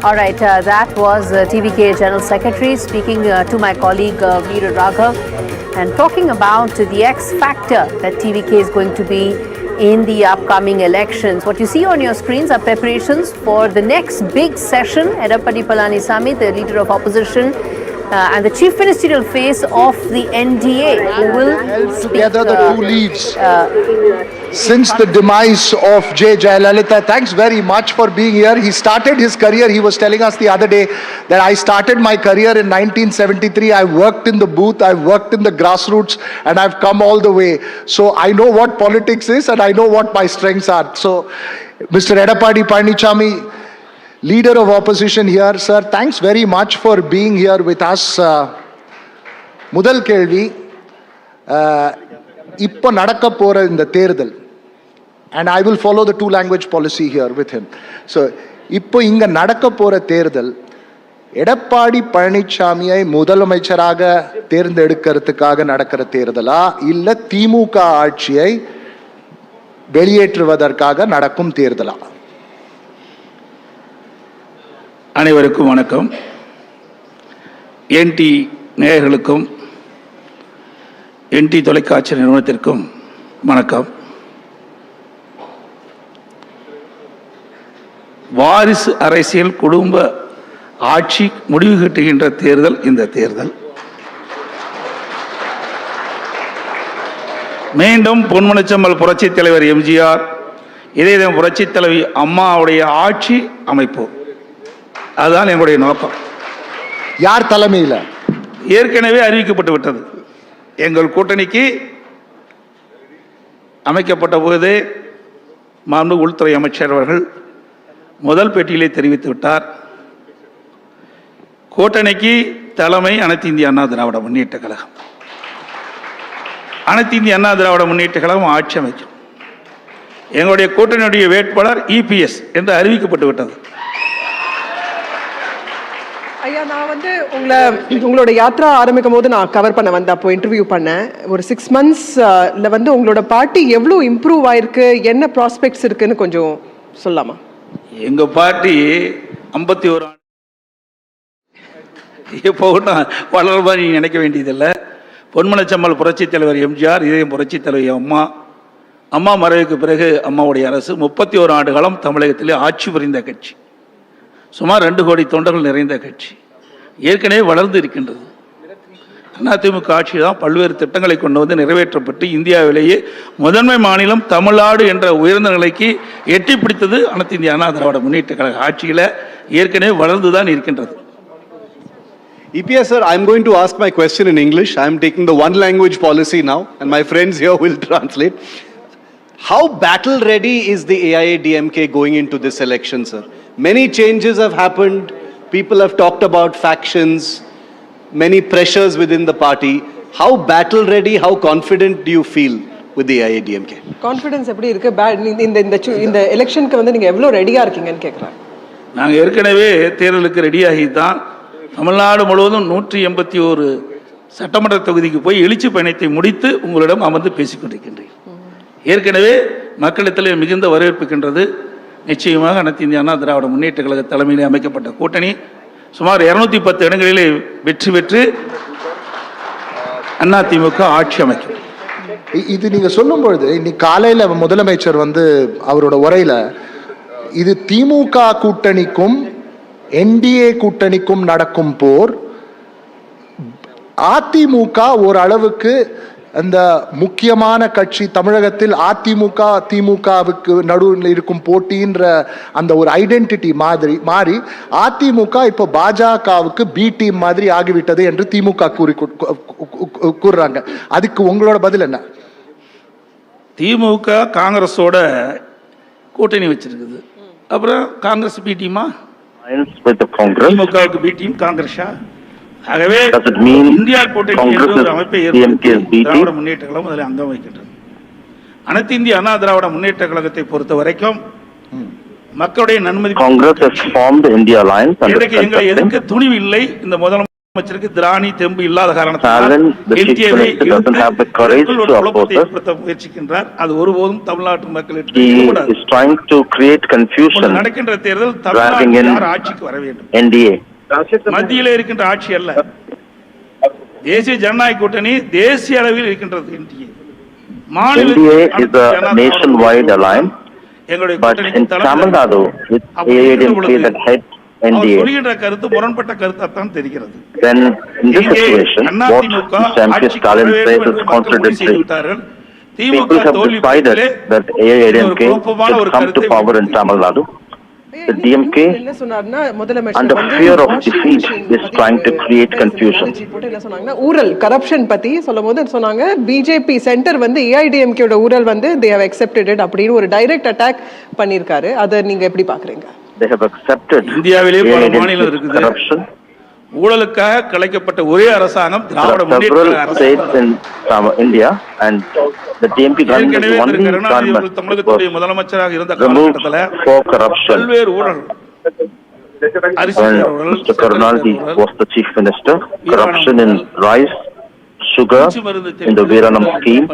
All right, that was TVK General Secretary speaking to my colleague Veera Raghav and talking about the X factor that TVK is going to be in the upcoming elections. What you see on your screens are preparations for the next big session. Edappadi Palanisamy, the leader of opposition, and the chief ministerial face of the NDA, who will held together the two leads since the demise of J. Jayalalitha. Thanks very much for being here. He started his career, he was telling us the other day that I started my career in 1973. I worked in the booth, I worked in the grassroots, and I've come all the way. So I know what politics is and I know what my strengths are. So Mr. Edappadi Palaniswami, leader of opposition here, sir, thanks very much for being here with us. முதல் கேள்வி, இப்போ நடக்க போற இந்த தேர்தல், and I will follow the two language policy here with him. So இப்போ இங்க நடக்க போற தேர்தல் எடப்பாடி பழனிசாமியை முதலமைச்சராக தேர்ந்தெடுக்கிறதுக்காக நடக்கிற தேர்தலா இல்ல திமுக ஆட்சியை வெளியேற்றுவதற்காக நடக்கும் தேர்தலா? அனைவருக்கும் வணக்கம். என்டி நேயர்களுக்கும் என்டி தொலைக்காட்சி நிறுவனத்திற்கும் வணக்கம். வாரிசு அரசியல் குடும்ப ஆட்சி முடிவு கட்டுகின்ற தேர்தல் இந்த தேர்தல். மீண்டும் பொன்மனச்செம்மல் புரட்சித் தலைவர் எம்ஜிஆர், இதயம் புரட்சித் தலைவி அம்மாவுடைய ஆட்சி அமைப்போம். அதுதான் என்னுடைய நோக்கம். யார் தலைமையில்? ஏற்கனவே அறிவிக்கப்பட்டு விட்டது. எங்கள் கூட்டணிக்கு அமைக்கப்பட்ட போதே மாண்பு உள்துறை அமைச்சர் அவர்கள் முதல் பேட்டியிலே தெரிவித்து விட்டார். கூட்டணிக்கு தலைமை அனைத்து இந்திய அண்ணா திராவிட முன்னேற்ற கழகம். அனைத்து இந்திய அண்ணா திராவிட முன்னேற்ற கழகம் ஆட்சி அமைக்கும். எங்களுடைய கூட்டணியுடைய வேட்பாளர் இபிஎஸ் என்று அறிவிக்கப்பட்டு விட்டது. ஐயா, நான் உங்களோட யாத்ரா ஆரம்பிக்கும் போது நான் கவர் பண்ண வந்தேன், அப்போ இன்டர்வியூ பண்ணேன். ஒரு 6 monthsல உங்களோட பார்ட்டி எவ்வளோ இம்ப்ரூவ் ஆயிருக்கு, என்ன ப்ராஸ்பெக்ட்ஸ் இருக்குன்னு கொஞ்சம் சொல்லலாமா? எங்க பார்ட்டி 51 ஆண்டு இப்போ வளர்வா நீங்க நினைக்க வேண்டியதில்லை. பொன்மனச்செம்மல் புரட்சித் தலைவர் எம்ஜிஆர், இதயம் புரட்சித் தலைவர் அம்மா மறைவுக்கு பிறகு அம்மாவுடைய அரசு 31 ஆண்டு காலம் தமிழகத்திலே ஆட்சி புரிந்த கட்சி. சுமார் 2 கோடி தொண்டர்கள் நிறைந்த கட்சி. ஏற்கனவே வளர்ந்து இருக்கின்றது. அதிமுக ஆட்சி தான் பல்வேறு திட்டங்களை கொண்டு வந்து நிறைவேற்றப்பட்டு இந்தியாவிலேயே முதன்மை மாநிலம் தமிழ்நாடு என்ற உயர்ந்த நிலைக்கு எட்டி பிடித்தது அனைத்து இந்திய அண்ணா திராவிட முன்னேற்ற கழக ஆட்சியில் ஏற்கனவே வளர்ந்துதான் இருக்கின்றது. EPS sir, I am going to ask my question in English. I am taking the one language policy now and my friends here will translate. How battle ready is the AIADMK going into this election, sir? Many changes have happened. People have talked about factions, many pressures within the party. How battle ready, how confident do you feel with the AIADMK? Confidence எப்படி இருக்கு? இந்த எலெக்ஷனுக்கு நீங்க எவ்வளவு ரெடியா இருக்கீங்கன்னு கேக்குறேன். நாங்க ஏற்கனவே தேர்தலுக்கு ரெடியாகி தான் தமிழ்நாடு முழுவதும் 181 சட்டமன்ற தொகுதிக்கு போய் எழுச்சி பயணத்தை முடித்து உங்களிடம் அமர்ந்து பேசிக் கொண்டிருக்கின்றேன். ஏற்கனவே மக்களிடத்தில் மிகுந்த வரவேற்பிக்கின்றது. நிச்சயமாக அனைத்து இந்திய அண்ணா திராவிட முன்னேற்ற கழக தலைமையிலே அமைக்கப்பட்ட கூட்டணி சுமார் 210 இடங்களிலே வெற்றி பெற்று அதிமுக ஆட்சி அமைக்கும். இது நீங்க சொல்லும் பொழுது இன்னைக்கு காலையில முதலமைச்சர் அவரோட உரையில இது திமுக கூட்டணிக்கும் NDA கூட்டணிக்கும் நடக்கும் போர், அதிமுக ஓரளவுக்கு அந்த முக்கியமான கட்சி தமிழகத்தில் அதிமுக திமுகவுக்கு நடுவில் இருக்கும் போட்டின்ற அந்த ஒரு ஐடென்டிட்டி மாறி அதிமுக இப்போ பாஜகவுக்கு பி டீம் மாதிரி ஆகிவிட்டது என்று திமுக கூறுறாங்க. அதுக்கு உங்களோட பதில் என்ன? திமுக காங்கிரஸோட கூட்டணி வச்சிருக்குது. அப்புறம் காங்கிரஸ் பி டீமா? திமுகவுக்கு பி டீம் காங்கிரஸா? ஆகவே இந்தியா கூட்டணி என்ற ஒரு அமைப்பை ஏற்படுத்தி திராவிட முன்னேற்ற கழகம் அதில் அங்கம் வைக்கின்றது. அனைத்து இந்திய அண்ணா திராவிட முன்னேற்ற கழகத்தை பொறுத்த வரைக்கும் மக்களுடைய நன்மதி எங்களுக்கு எதிர்க்க துணிவு இல்லை. இந்த முதல் அமைச்சருக்கு திராணி தெம்பு இல்லாத Stalin, the chief minister, doesn't have the courage to oppose us. முயற்சிக்கின்றார். அது ஒருபோதும் தமிழ்நாட்டு மக்களுக்கு He is trying to create confusion, நடக்கின்ற தேர்தல் dragging in தமிழ்நாட்டில் ஆட்சிக்கு வர வேண்டும். NDA. மத்தியிலே இருக்கின்ற ஆட்சி அல்ல, தேசிய ஜனநாயக கூட்டணி தேசிய அளவில் இருக்கின்றது. NDA is a nationwide alliance, but in Tamil Nadu, it's AIADMK that heads NDA. Then, in this situation, what MKSTALIN says is contradictory. People have decided that AIADMK should come to power in Tamil Nadu. The DMK, under fear of defeat, is trying to create confusion. ஊழல் corruption பத்தி சொல்லும்போது சொன்னாங்க BJP centre வந்து AIADMK ஓட ஊழல் வந்து they have accepted it அப்படின்னு ஒரு டைரக்ட் அட்டாக் பண்ணிருக்காரு. அதை நீங்க எப்படி பாக்குறீங்க? They have accepted corruption. ஊழலுக்காக கலைக்கப்பட்ட ஒரே அரசாங்கம் திராவிட முன்னேற்ற அரசு in India, and the DMK government is only government தமிழகத்துடைய முதலமைச்சராக இருந்த காலகட்டத்தில் for corruption. பல்வேறு ஊழல் When Mr. Karunanidhi was the chief minister, corruption in rice, sugar, in the Veeranam scheme,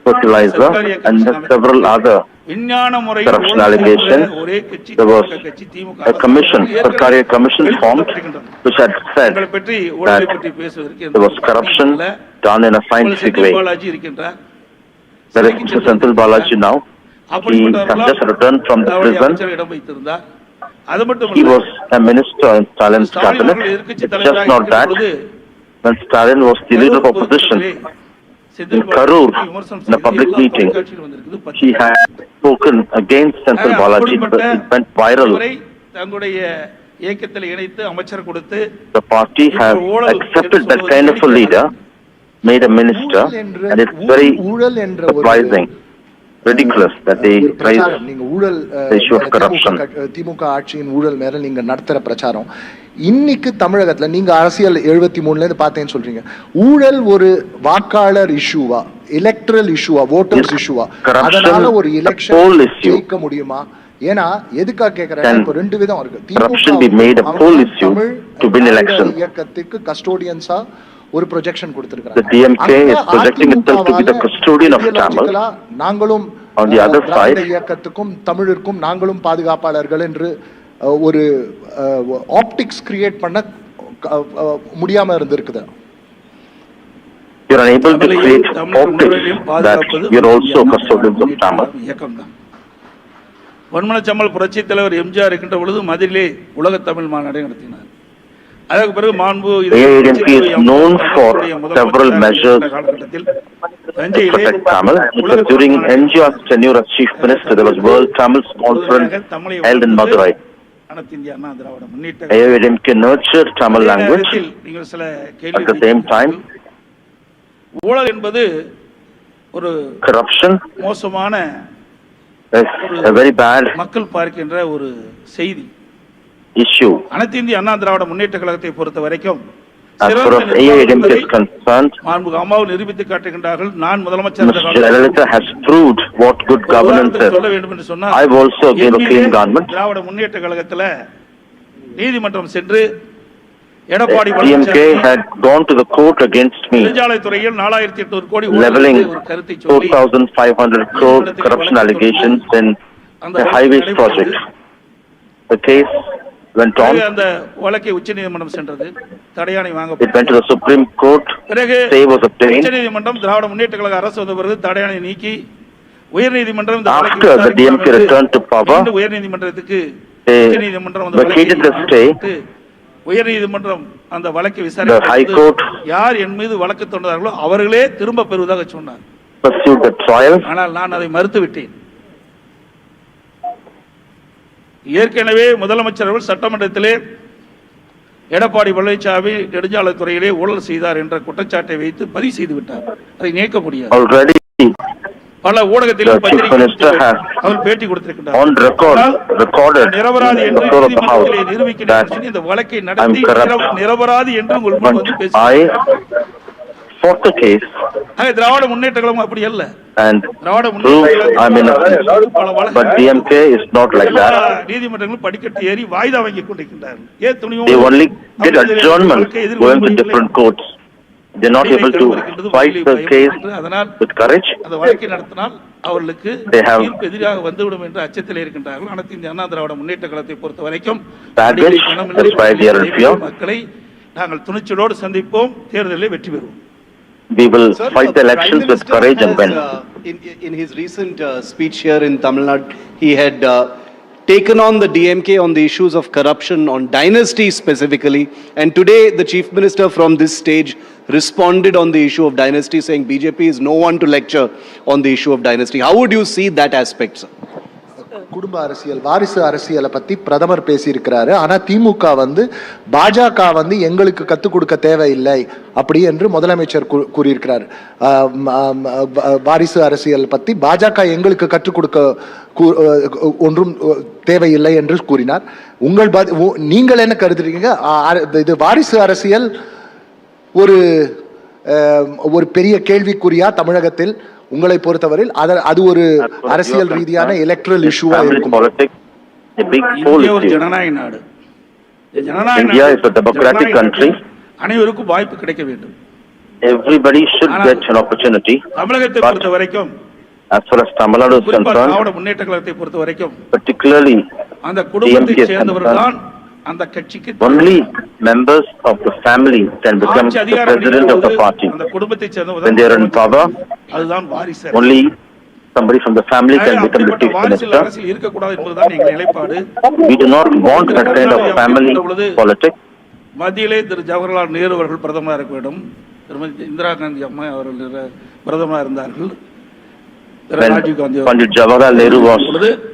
fertilizer, and several other corruption allegations. There was a commission, a commission formed, which had said that there was corruption done in a scientific way. There is Mr. Senthil Balaji now. He has just returned from the prison. He was a minister in Stalin's cabinet. It's just not that. When Stalin was the leader of opposition, in Karur, in a public meeting, he had spoken against Senthil Balaji. It went viral. The party has accepted that kind of a leader, made a minister, and it's very surprising, ridiculous that they raise the issue of corruption. திமுக ஆட்சியின் ஊழல் மேல நீங்க நடத்துற பிரச்சாரம் இன்னைக்கு தமிழகத்துல நீங்க அரசியல் 73ல இருந்து பார்த்தேன்னு சொல்றீங்க. ஊழல் ஒரு வாக்காளர் இஷ்யூவா, எலக்ட்ரல் இஷ்யூவா, வோட்டர்ஸ் இஷ்யூவா, அதனால ஒரு எலெக்ஷன் ஜெயிக்க முடியுமா? ஏன்னா எதுக்காக கேக்குறேன், இப்போ ரெண்டு விதம் இருக்கு. திமுக இயக்கத்துக்கு கஸ்டோடியன்ஸா ஒரு ப்ரொஜெக்ஷன் கொடுத்திருக்காங்க. The DMK is projecting itself to be the custodian of Tamil. நாங்களும் on the other side இயக்கத்துக்கும் தமிழுக்கும் நாங்களும் பாதுகாப்பாளர்கள் என்று ஒரு ஆப்டிக்ஸ் கிரியேட் பண்ண முடியாம இருந்திருக்குது. You are unable to create optics that you are also custodians of Tamil. பொன்மனச்சம்மல் புரட்சி தலைவர் எம்ஜிஆர் இருக்கின்ற பொழுது மதுரையிலே உலக தமிழ் மாநாட்டை நடத்தினார். அதற்கு பிறகு மாண்பு AIADMK is known for several measures to protect Tamil. During NGR's tenure as chief minister, there was World Tamil Conference held in Madurai. AIADMK nurtured Tamil language. At the same time, ஊழல் என்பது ஒரு corruption மோசமான a very bad மக்கள் பார்க்கின்ற ஒரு செய்தி issue. அனைத்து இந்திய அண்ணா திராவிட முன்னேற்ற கழகத்தை பொறுத்த வரைக்கும் as far as AIADMK is concerned, மாண்பு அம்மாவை நிரூபித்து காட்டுகின்றார்கள். நான் முதலமைச்சர் Jayalalitha has proved what good governance is. சொல்ல வேண்டும் என்று சொன்னால் I've also given a clean government. Dravida Munnetra கழகத்தில் நீதிமன்றம் சென்று Edappadi DMK had gone to the court against me, நெடுஞ்சாலைத்துறையில் 4800 கோடி leveling 4,500 crore corruption allegations in the highways project. The case went on. அந்த வழக்கை உச்சநீதிமன்றம் சென்றது, தடையாணை வாங்கப்பட்டது. It went to the Supreme Court. Stay was obtained. உச்சநீதிமன்றம் திராவிட முன்னேற்ற கழக அரசு வந்த பிறகு தடையாணை நீக்கி உயர்நீதிமன்றம் இந்த வழக்கை After the DMK returned to power, உயர்நீதிமன்றத்துக்கு உச்சநீதிமன்றம் அந்த vacated the stay. உயர்நீதிமன்றம் அந்த வழக்கை விசாரித்து யார் என் மீது வழக்கு தொடர்ந்தார்களோ அவர்களே திரும்ப பெறுவதாக சொன்னார். Pursued the trial. ஆனால் நான் அதை மறுத்துவிட்டேன். ஏற்கனவே முதலமைச்சர் அவர்கள் சட்டமன்றத்திலே எடப்பாடி பழனிசாமி நெடுஞ்சாலைத்துறையிலே ஊழல் செய்தார் என்ற குற்றச்சாட்டை வைத்து பதிவு செய்து விட்டார். அதை நீக்க முடியாது. Already பல ஊடகத்திலும் அவர் பேட்டி கொடுத்திருக்கிறார். On record, recorded நிரபராதி என்று நீதிமன்றத்திலே நிரூபிக்கிறார். இந்த வழக்கை நடத்தி நிரபராதி என்று உங்கள் முன் வந்து பேசினார். I fought the case Dravida Munnetra Kazhagam அப்படி அல்ல. And Dravida true, Munnetra I mean, but DMK is not like that. நீதிமன்றங்கள் படிக்கட்டு ஏறி வாய்தா வாங்கி கொண்டிருக்கின்றார்கள். ஏன் துணியும் They only get adjournment going to different courts. They're not able to fight the case with courage. அந்த வழக்கை நடத்தினால் அவர்களுக்கு They have தீர்ப்பு எதிராக வந்துவிடும் என்ற அச்சத்தில் இருக்கின்றார்கள். அனைத்து இந்திய அண்ணா திராவிட முன்னேற்ற கழகத்தை பொறுத்த வரைக்கும் baggage, that's why they are in fear. மக்களை நாங்கள் துணிச்சலோடு சந்திப்போம், தேர்தலில் வெற்றி பெறுவோம். We will fight the elections with courage and win. In his recent speech here in Tamil Nadu, he had taken on the DMK on the issues of corruption, on dynasty specifically, and today the Chief Minister from this stage responded on the issue of dynasty, saying BJP is no one to lecture on the issue of dynasty. How would you see that aspect, sir? குடும்ப அரசியல் வாரிசு அரசியலை பத்தி பிரதமர் பேசியிருக்கிறாரு. ஆனா திமுக வந்து பாஜக வந்து எங்களுக்கு கத்துக் கொடுக்க தேவையில்லை அப்படி என்று முதலமைச்சர் கூறியிருக்கிறார். வாரிசு அரசியல் பத்தி பாஜக எங்களுக்கு கற்றுக் கொடுக்க ஒன்றும் தேவையில்லை என்று கூறினார். நீங்கள் என்ன கருதுறீங்க? இது வாரிசு அரசியல் ஒரு பெரிய கேள்விக்குறியா தமிழகத்தில் உங்களை பொறுத்தவரையில்? அது ஒரு அரசியல் ரீதியான எலக்ட்ரல் இஷ்யூவா இருக்கும். ஜனநாயக நாடு, India is a democratic country. அனைவருக்கும் வாய்ப்பு கிடைக்க வேண்டும். Everybody should get an opportunity. தமிழகத்தை பொறுத்த வரைக்கும், as far as Tamil Nadu is concerned, Dravida Munnetra கழகத்தை பொறுத்த வரைக்கும் particularly அந்த குடும்பத்தை சேர்ந்தவர்கள் தான் அந்த கட்சிக்கு only members of the family can become the president of the party. அந்த குடும்பத்தை சேர்ந்தவர்கள் When they are in power, அதுதான் வாரிசு. only somebody from the family can become the chief minister. அரசியல் இருக்க கூடாது என்பதுதான் எங்கள் நிலைப்பாடு. We do not want that kind of family politics. மத்தியிலே திரு ஜவஹர்லால் நேரு அவர்கள் பிரதமராக இருக்க வேண்டும். திருமதி இந்திரா காந்தி அம்மா அவர்கள் பிரதமராக இருந்தார்கள். When Pandit Jawaharlal Nehru was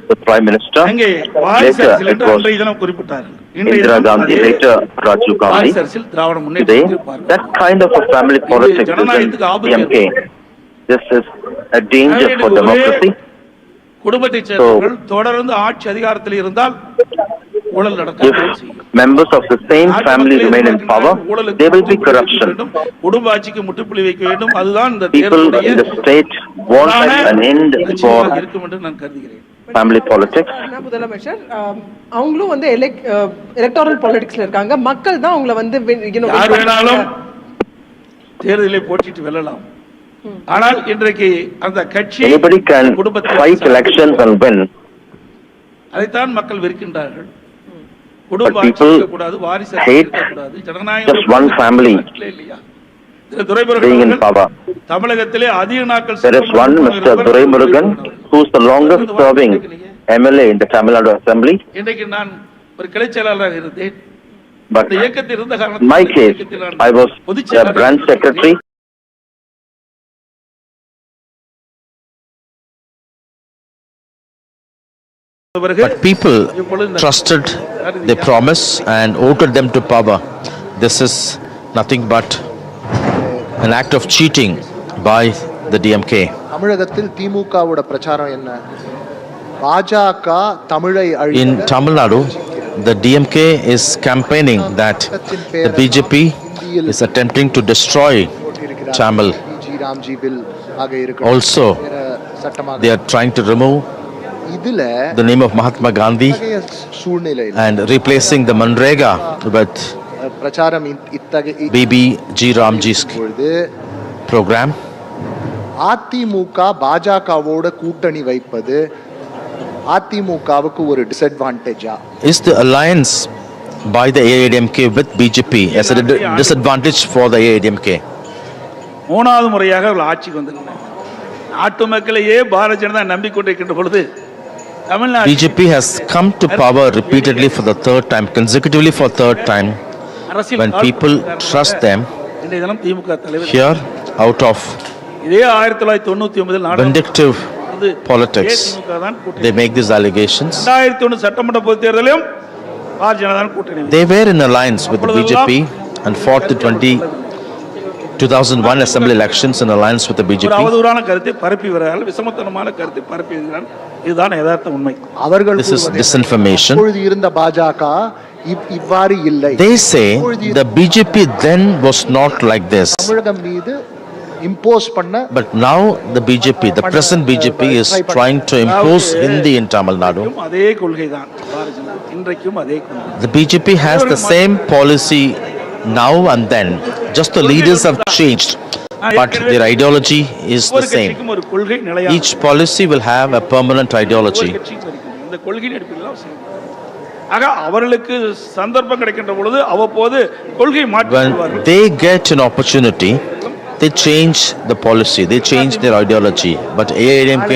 the prime minister, later it was Indira Gandhi, later Rajiv Gandhi. Today, that kind of a family politics is in DMK. This is a danger for democracy. குடும்பத்தை சேர்ந்தவர்கள் தொடர்ந்து ஆட்சி அதிகாரத்தில் இருந்தால் ஊழல் நடக்கும். If members of the same family remain in power, there will be corruption. குடும்ப ஆட்சிக்கு முற்றுப்புள்ளி வைக்க வேண்டும். அதுதான் இந்த people in the state want an end for இருக்கும் என்று நான் கருதுகிறேன். family politics. முதலமைச்சர் அவங்களும் வந்து எலக்டோரல் பாலிடிக்ஸ்ல இருக்காங்க. மக்கள் தான் அவங்கள வந்து யார் வேணாலும் தேர்தலை போட்டிட்டு வெல்லலாம். ஆனால் இன்றைக்கு அந்த கட்சி anybody can fight elections and win. அதைத்தான் மக்கள் வெறுக்கின்றார்கள். But people hate just one family being in power. தமிழகத்திலே அதிக நாட்கள் There is one Mr. Duraimurugan who is the longest serving MLA in the Tamil Nadu Assembly. இன்றைக்கு நான் ஒரு கிளை செயலாளராக இருந்தேன். But in my case, I was the branch secretary. But people trusted their promise and voted them to power. This is nothing but an act of cheating by the DMK. தமிழகத்தில் திமுகவோட பிரச்சாரம் என்ன? பாஜக தமிழை In Tamil Nadu, the DMK is campaigning that the BJP is attempting to destroy Tamil. Also, they are trying to remove the name of Mahatma Gandhi and replacing the Manrega with BBG Ramji's program. AIADMK பாஜகவோட கூட்டணி வைப்பது அதிமுகவுக்கு ஒரு டிஸ்அட்வான்டேஜா? Is the alliance by the AIADMK with BJP as a disadvantage for the AIADMK? மூணாவது முறையாக ஆட்சிக்கு வந்திருக்கிறார். நாட்டு மக்களையே பாரதிய ஜனதா நம்பிக்கொண்டிருக்கின்ற பொழுது BJP has come to power repeatedly for the third time, consecutively for third time. When people trust them, here out of vindictive politics, they make these allegations. They were in alliance with the BJP and fought the 2001 assembly elections in alliance with the BJP. This is disinformation. They say the BJP then was not like this. impose panna. But now the BJP, the present BJP is trying to impose Hindi in Tamil Nadu. அதே கொள்கை தான் இன்றைக்கும் அதே கொள்கை. The BJP has the same policy now and then. Just the leaders have changed, but their ideology is the same. ஒரு கொள்கை நிலையா Each policy will have a permanent ideology. இந்த கொள்கையின் அடிப்படையில் செய்யும். ஆக அவர்களுக்கு சந்தர்ப்பம் கிடைக்கின்ற பொழுது அவ்வப்போது கொள்கை When மாற்றுவார்கள். they get an opportunity, they change the policy, they change their ideology. But AIADMK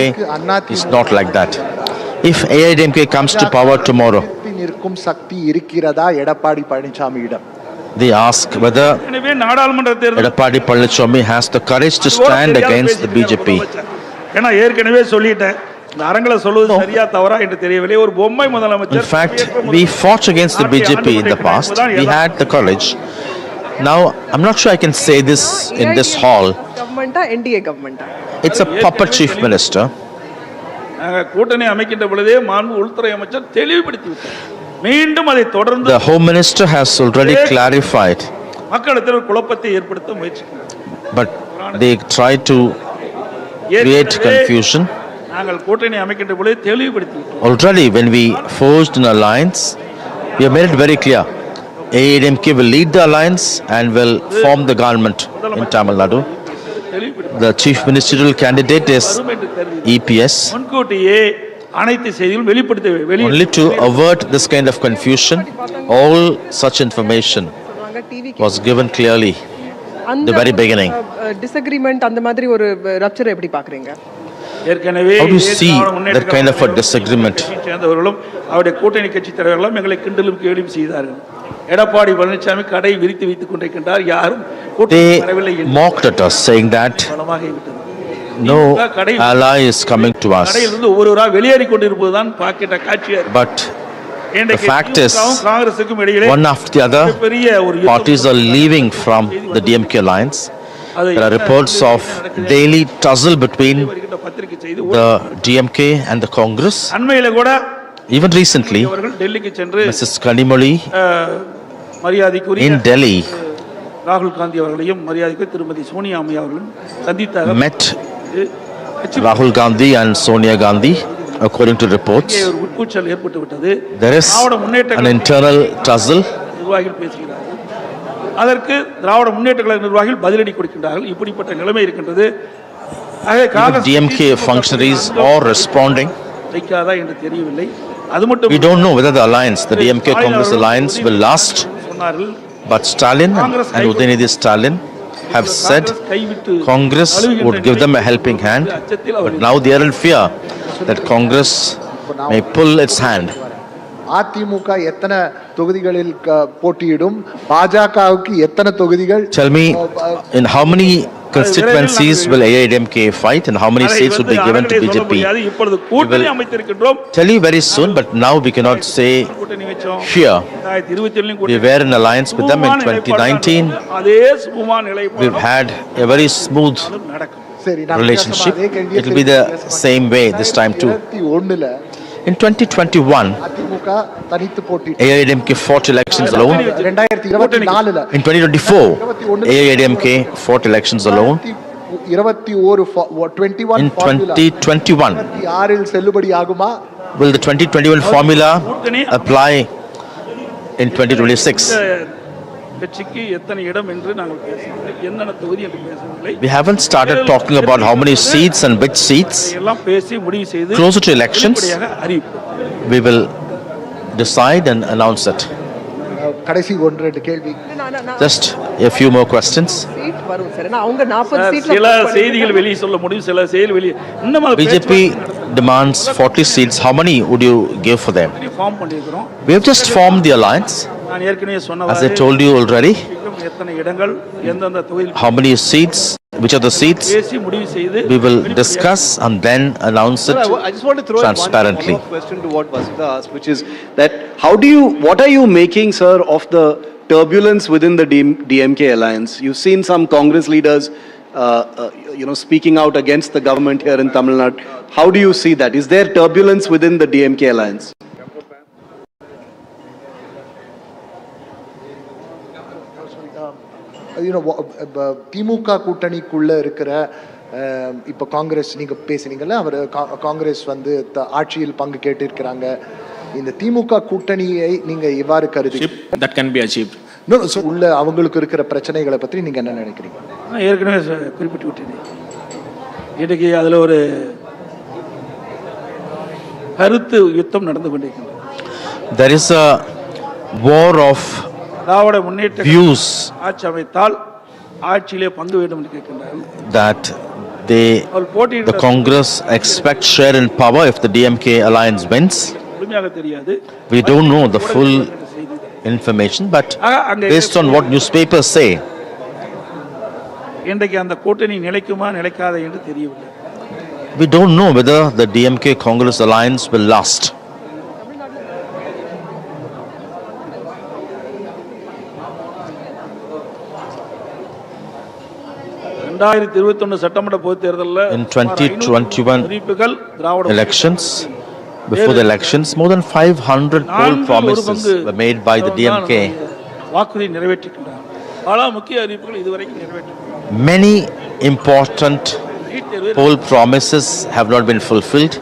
is not like that. If AIADMK comes to power tomorrow, நிற்கும் சக்தி இருக்கிறதா எடப்பாடி பழனிசாமியிடம்? they ask whether எனவே நாடாளுமன்ற தேர்தல் Edappadipalaniswami has the courage to stand against the BJP. ஏன்னா ஏற்கனவே சொல்லிட்டேன். இந்த அரங்கல சொல்வது சரியா தவறா என்று தெரியவில்லை. ஒரு பொம்மை In முதலமைச்சர் fact, we fought against the BJP in the past. We had the courage. Now, I'm not sure I can say this in this hall. கவர்மெண்டா NDA கவர்மெண்டா? It's a puppet chief minister. கூட்டணி அமைக்கின்ற பொழுதே மாண்பு உள்துறை அமைச்சர் தெளிவுபடுத்தி விட்டார். மீண்டும் அதை தொடர்ந்து The Home Minister has already clarified, மக்களிடத்தில் ஒரு குழப்பத்தை ஏற்படுத்த முயற்சிக்கிறார். but they try to create confusion. நாங்கள் கூட்டணி அமைக்கின்ற பொழுது தெளிவுபடுத்தி விட்டோம். Already, when we forged an alliance, we have made it very clear. AIADMK will lead the alliance and will form the government in Tamil Nadu. The chief ministerial candidate is EPS. முன்கூட்டியே அனைத்து செய்திகளும் வெளிப்படுத்த Only to avert this kind of confusion, all such information was given clearly at the very beginning. Disagreement அந்த மாதிரி ஒரு rupture எப்படி பாக்குறீங்க? ஏற்கனவே How do you see that kind of a disagreement? சேர்ந்தவர்களும் அவருடைய கூட்டணி கட்சி தலைவர்களும் எங்களை கிண்டலும் கேலியும் செய்தார்கள். எடப்பாடி பழனிசாமி கடை விரித்து வைத்துக் கொண்டிருக்கின்றார். யாரும் கூட்டணி வரவில்லை They என்று mocked at us, saying that பலமாகிவிட்டது. no ally is coming to us. கடையிலிருந்து ஒவ்வொருவரா வெளியேறி கொண்டிருப்பதுதான் பார்க்கின்ற காட்சியா இருக்கு. But the fact is, காங்கிரசுக்கும் இடையிலே one after the other, பெரிய ஒரு parties are leaving from the DMK alliance. There are reports of daily tussle between பத்திரிகை செய்தி the DMK and the Congress. அண்மையில கூட Even recently, அவர்கள் டெல்லிக்கு சென்று Mrs. Kanimoli மரியாதைக்குரிய in Delhi ராகுல் காந்தி அவர்களையும் மரியாதைக்குரிய திருமதி சோனியா அம்மை அவர்களும் சந்தித்தார்கள். met Rahul Gandhi and Sonia Gandhi, according to reports. ஒரு உட்கூச்சல் ஏற்பட்டு விட்டது. There is an internal tussle. நிர்வாகிகள் பேசுகிறார்கள். அதற்கு திராவிட முன்னேற்ற கழக நிர்வாகிகள் பதிலடி கொடுக்கின்றார்கள். இப்படிப்பட்ட நிலைமை இருக்கின்றது. Even DMK functionaries are responding. வைக்காதா என்று தெரியவில்லை. அது மட்டும் We don't know whether the alliance, the DMK Congress alliance, will last. சொன்னார்கள். But Stalin and Udayanidhi Stalin have said Congress would give them a helping hand. But now they are in fear that Congress may pull its hand. AIADMK எத்தனை தொகுதிகளில் போட்டியிடும்? பாஜகவுக்கு எத்தனை தொகுதிகள்? Tell me, in how many constituencies will AIADMK fight and how many seats would be given to BJP? இப்பொழுது கூட்டணி அமைத்திருக்கின்றோம். Tell you very soon, but now we cannot say கூட்டணி வெச்சோம். here. 2027 We were in alliance with them in 2019. அதே சுமமான நிலை We've had a very smooth நடக்கும். சரி, relationship. It will be the same way this time too. 2021 In 2021, AIADMK தனித்து போட்டி. AIADMK fought elections alone. 2024 In 2024, AIADMK fought elections alone. 21 In 2021, 6 செல்லுபடி ஆகுமா? will the 2021 formula apply in 2026? கட்சிக்கு எத்தனை இடம் என்று நாங்கள் பேசவில்லை. என்னென்ன தொகுதி என்று பேசவில்லை. We haven't started talking about how many seats and which seats. எல்லாம் பேசி முடிவு செய்து Closer to elections, அறிவிப்போம். we will decide and announce it. கடைசி 1-2 கேள்வி. Just a few more questions. Seat வரும் சார். அவங்க 40 சீட்ல சில செய்திகள் வெளியே சொல்ல முடியும், சில செய்திகள் வெளியே இன்னும் BJP demands 40 seats. How many would you give for them? Form பண்ணியிருக்கிறோம். We have just formed the alliance. நான் ஏற்கனவே சொன்ன As I told you already, எத்தனை இடங்கள் எந்தெந்த தொகுதியில் how many seats, which are the seats, பேசி முடிவு செய்து we will discuss and then announce it I just want to throw transparently. one question to what Vasudha asked, which is that what are you making, sir, of the turbulence within the DMK alliance? You've seen some Congress leaders, speaking out against the government here in Tamil Nadu. How do you see that? Is there turbulence within the DMK alliance? திமுக கூட்டணிக்குள்ள இருக்கிற இப்போ காங்கிரஸ் நீங்க பேசுனீங்கல்ல, அவர் காங்கிரஸ் வந்து ஆட்சியில் பங்கு கேட்டிருக்கிறாங்க. இந்த திமுக கூட்டணியை நீங்க இவ்வாறு கருதி that can be achieved. உள்ள அவங்களுக்கு இருக்கிற பிரச்சனைகளை பற்றி நீங்க என்ன நினைக்கிறீங்க? ஏற்கனவே குறிப்பிட்டு விட்டேன். இன்றைக்கு அதில் ஒரு கருத்து யுத்தம் நடந்து கொண்டிருக்கிறது. There is a war of Dravida Munnetra views ஆட்சி அமைத்தால் ஆட்சியிலே பங்கு வேண்டும் என்று கேட்கின்றார்கள். that the Congress expect share in power if the DMK alliance wins. முழுமையாக தெரியாது. We don't know the full information, but based on what newspapers say, இன்றைக்கு அந்த கூட்டணி நிலைக்குமா நிலைக்காத என்று தெரியவில்லை. we don't know whether the DMK Congress alliance will last. சட்டமன்ற பொதுத் தேர்தலில் in 2021 elections, before the elections, more than 500 poll promises were made by the DMK. வாக்குறுதி நிறைவேற்றிருக்கிறார். பல முக்கிய அறிவிப்புகள் இதுவரைக்கும் நிறைவேற்றிருக்கிறார். Many important poll promises have not been fulfilled,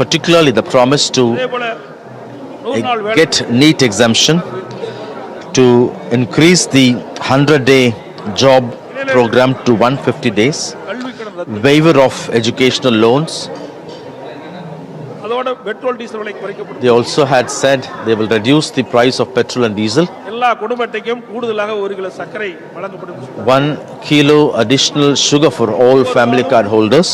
particularly the promise to get NEET exemption, to increase the 100-day job program to 150 days, waiver of educational loans. They also had said they will reduce the price of petrol and diesel. 1 kilo additional sugar for all family card holders.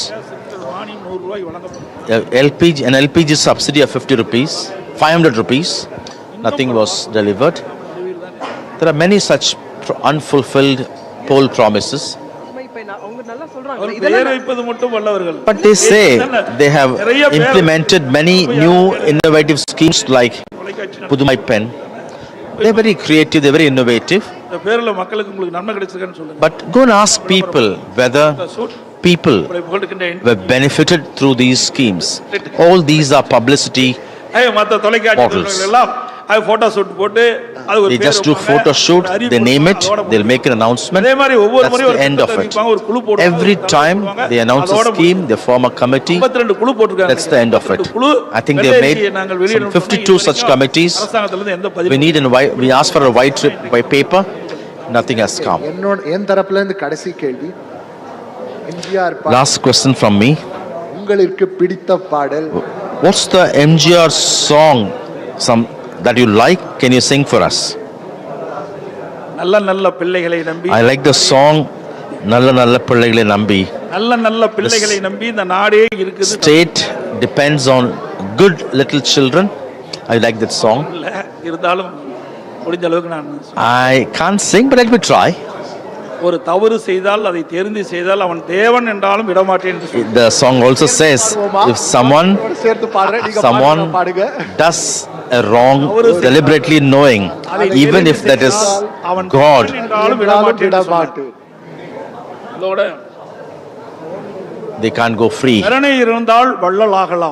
An LPG subsidy of 50 rupees, 500 rupees. Nothing was delivered. There are many such unfulfilled poll promises. But they say they have implemented many new innovative schemes like Pudumai Pen. They're very creative, they're very innovative. But go and ask people whether people were benefited through these schemes. All these are publicity models. They just do photo shoot, they name it, they'll make an announcement. That's the end of it. Every time they announce a scheme, they form a committee. That's the end of it. I think they've made some 52 such committees. We asked for a white paper. Nothing has come. Last question from me. What's the MGR song that you like? Can you sing for us? I like the song Nalla Nalla Pillaigalai Nambi. State depends on good little children. I like that song. I can't sing, but let me try. The song also says if someone does a wrong deliberately knowing, even if that is God, they can't go free.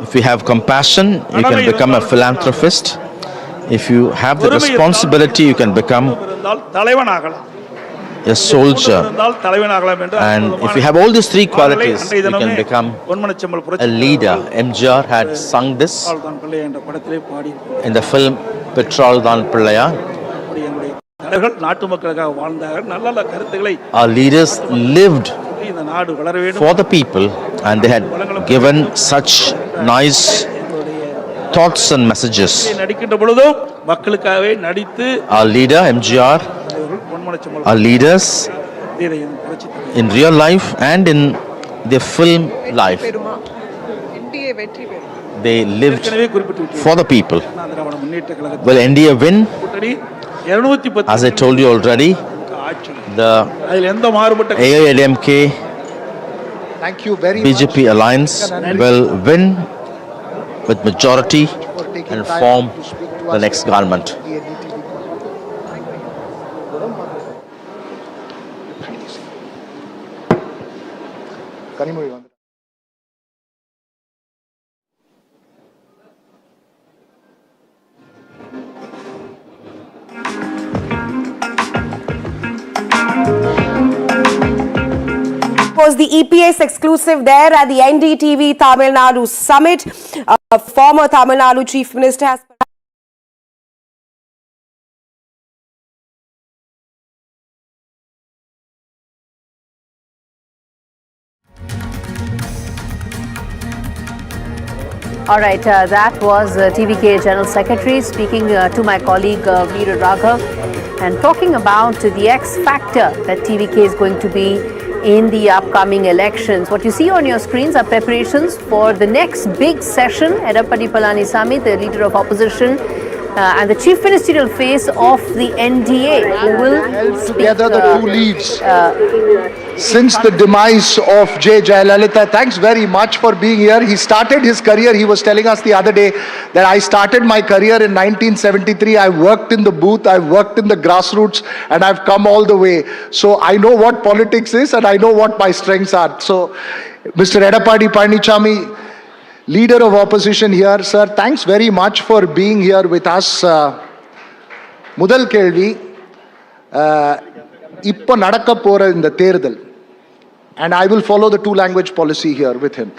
If you have compassion, you can become a philanthropist. If you have the responsibility, you can become a soldier. And if you have all these three qualities, you can become a leader. MGR had sung this in the film Petrol Dhan Pillaya. Our leaders lived for the people and they had given such nice thoughts and messages. Our leader MGR, our leaders in real life and in their film life, they lived for the people. Will NDA win? As I told you already, the AIADMK BJP alliance will win with majority and form the next government. was the EPS exclusive there at the NDTV Tamil Nadu Summit. Former Tamil Nadu Chief Minister has... All right, that was TVK General Secretary speaking to my colleague Veera Raghav and talking about the X factor that TVK is going to be in the upcoming elections. What you see on your screens are preparations for the next big session. Edappadi Palanisamy, the leader of opposition, and the chief ministerial face of the NDA, who will held together the two leads since the demise of J. Jayalalitha. Thanks very much for being here. He started his career, he was telling us the other day that I started my career in 1973. I worked in the booth, I worked in the grassroots, and I've come all the way. So I know what politics is and I know what my strengths are. So Mr. Edappadi Palaniswami, leader of opposition here, sir, thanks very much for being here with us. Mudal Kelvi, இப்ப நடக்க போற இந்த தேர்தல், and I will follow the two language policy here with him.